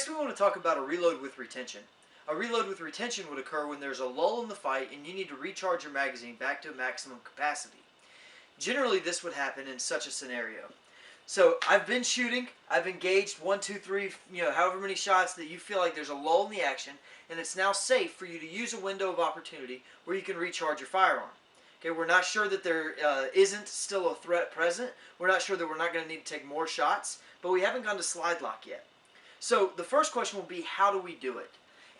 Next, we want to talk about a reload with retention. A reload with retention would occur when there's a lull in the fight and you need to recharge your magazine back to maximum capacity. Generally, this would happen in such a scenario. So I've been shooting, I've engaged 1, 2, 3, however many shots that you feel like there's a lull in the action, and it's now safe for you to use a window of opportunity where you can recharge your firearm. Okay, we're not sure that there isn't still a threat present. We're not sure that we're not going to need to take more shots, but we haven't gone to slide lock yet. So the first question will be, how do we do it?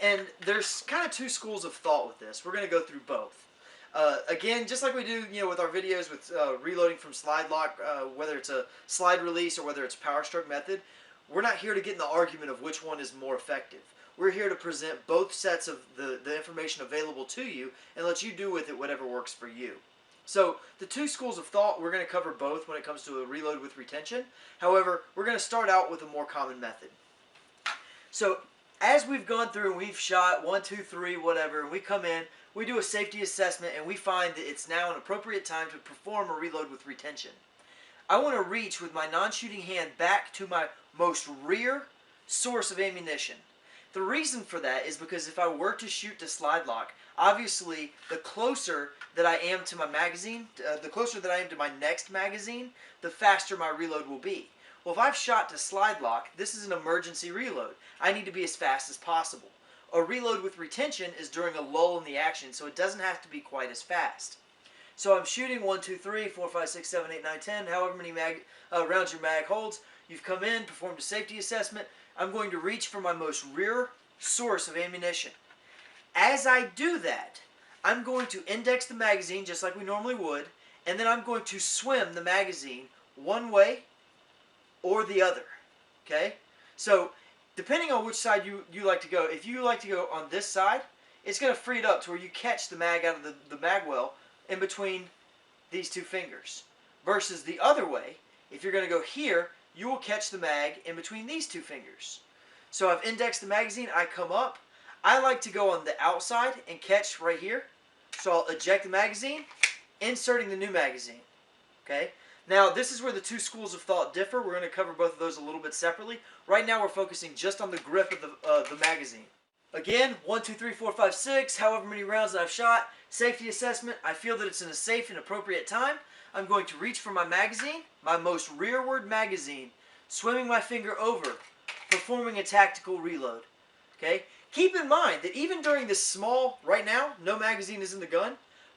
And there's kind of two schools of thought with this. We're going to go through both. Again, just like we do, with our videos with reloading from slide lock, whether it's a slide release or whether it's a power stroke method, we're not here to get in the argument of which one is more effective. We're here to present both sets of the information available to you and let you do with it whatever works for you. So the two schools of thought, we're going to cover both when it comes to a reload with retention. However, we're going to start out with a more common method. So as we've gone through and we've shot 1, 2, 3, whatever, and we come in, we do a safety assessment, and we find that it's now an appropriate time to perform a reload with retention. I want to reach with my non-shooting hand back to my most rear source of ammunition. The reason for that is because if I were to shoot to slide lock, obviously the closer that I am to my magazine, the closer that I am to my next magazine, the faster my reload will be. Well, if I've shot to slide lock, this is an emergency reload. I need to be as fast as possible. A reload with retention is during a lull in the action, so it doesn't have to be quite as fast. So I'm shooting 1, 2, 3, 4, 5, 6, 7, 8, 9, 10, however many rounds your mag holds. You've come in, performed a safety assessment. I'm going to reach for my most rear source of ammunition. As I do that, I'm going to index the magazine just like we normally would, and then I'm going to swim the magazine one way or the other. Okay? So depending on which side you like to go, if you like to go on this side, it's going to free it up to where you catch the mag out of the mag well in between these two fingers. Versus the other way, if you're going to go here, you will catch the mag in between these two fingers. So I've indexed the magazine, I come up. I like to go on the outside and catch right here. So I'll eject the magazine, inserting the new magazine. Okay? Now, this is where the two schools of thought differ. We're going to cover both of those a little bit separately. Right now, we're focusing just on the grip of the magazine. Again, 1, 2, 3, 4, 5, 6, however many rounds that I've shot. Safety assessment, I feel that it's in a safe and appropriate time. I'm going to reach for my magazine, my most rearward magazine, swimming my finger over, performing a tactical reload. Okay? Keep in mind that even during this small, right now, no magazine is in the gun,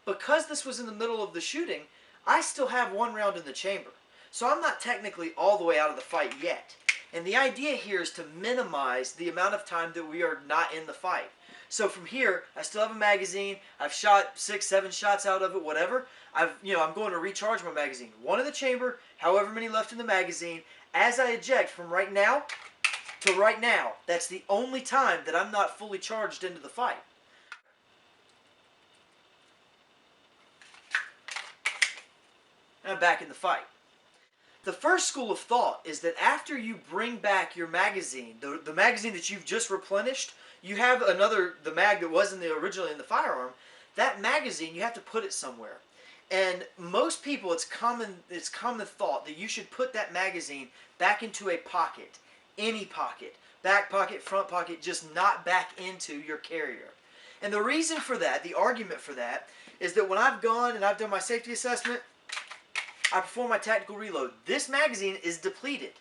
because this was in the middle of the shooting, I still have 1 round in the chamber. So I'm not technically all the way out of the fight yet. And the idea here is to minimize the amount of time that we are not in the fight. So from here, I still have a magazine. I've shot 6, 7 shots out of it, whatever. I'm going to recharge my magazine. 1 in the chamber, however many left in the magazine. As I eject from right now to right now, that's the only time that I'm not fully charged into the fight. And I'm back in the fight. The first school of thought is that after you bring back your magazine, the magazine that you've just replenished, you have the mag that was originally in the firearm, that magazine, you have to put it somewhere. And most people, it's common thought that you should put that magazine back into a pocket, any pocket, back pocket, front pocket, just not back into your carrier. And the reason for that, the argument for that, is that when I've gone and I've done my safety assessment, I perform my tactical reload. This magazine is depleted.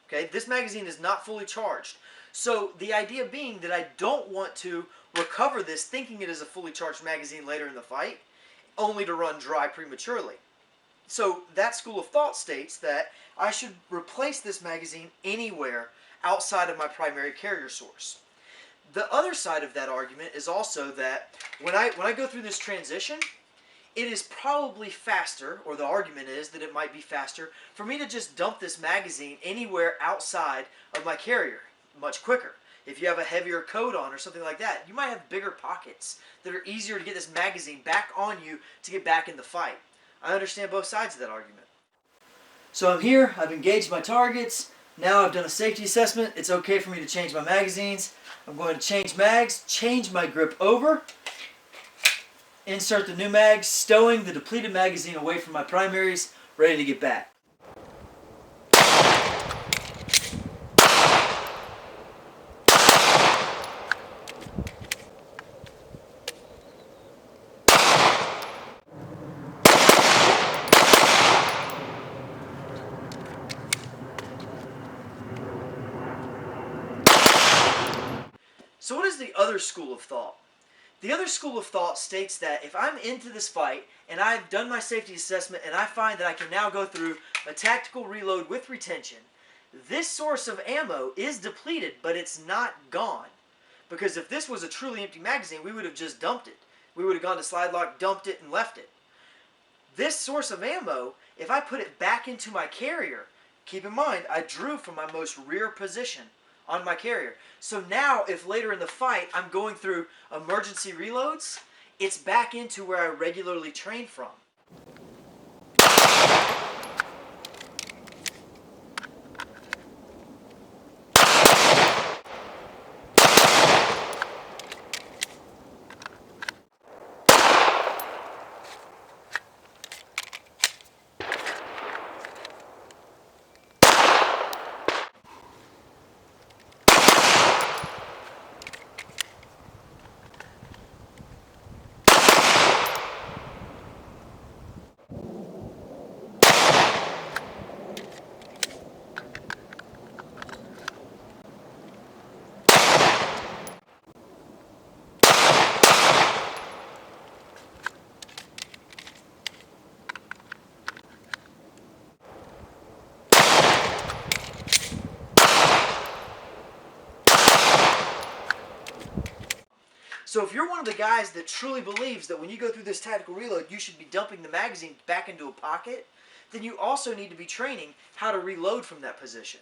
Okay, this magazine is not fully charged. So the idea being that I don't want to recover this thinking it is a fully charged magazine later in the fight, only to run dry prematurely. So that school of thought states that I should replace this magazine anywhere outside of my primary carrier source. The other side of that argument is also that when I go through this transition, it is probably faster, or the argument is that it might be faster, for me to just dump this magazine anywhere outside of my carrier much quicker. If you have a heavier coat on or something like that, you might have bigger pockets that are easier to get this magazine back on you to get back in the fight. I understand both sides of that argument. So I'm here, I've engaged my targets, now I've done a safety assessment, it's okay for me to change my magazines. I'm going to change mags, change my grip over, insert the new mag, stowing the depleted magazine away from my primaries, ready to get back. So what is the other school of thought? The other school of thought states that if I'm into this fight and I've done my safety assessment and I find that I can now go through a tactical reload with retention, this source of ammo is depleted, but it's not gone. Because if this was a truly empty magazine, we would have just dumped it. We would have gone to slide lock, dumped it, and left it. This source of ammo, if I put it back into my carrier, keep in mind, I drew from my most rear position on my carrier. So now, if later in the fight I'm going through emergency reloads, it's back into where I regularly train from. So if you're one of the guys that truly believes that when you go through this tactical reload, you should be dumping the magazine back into a pocket, then you also need to be training how to reload from that position.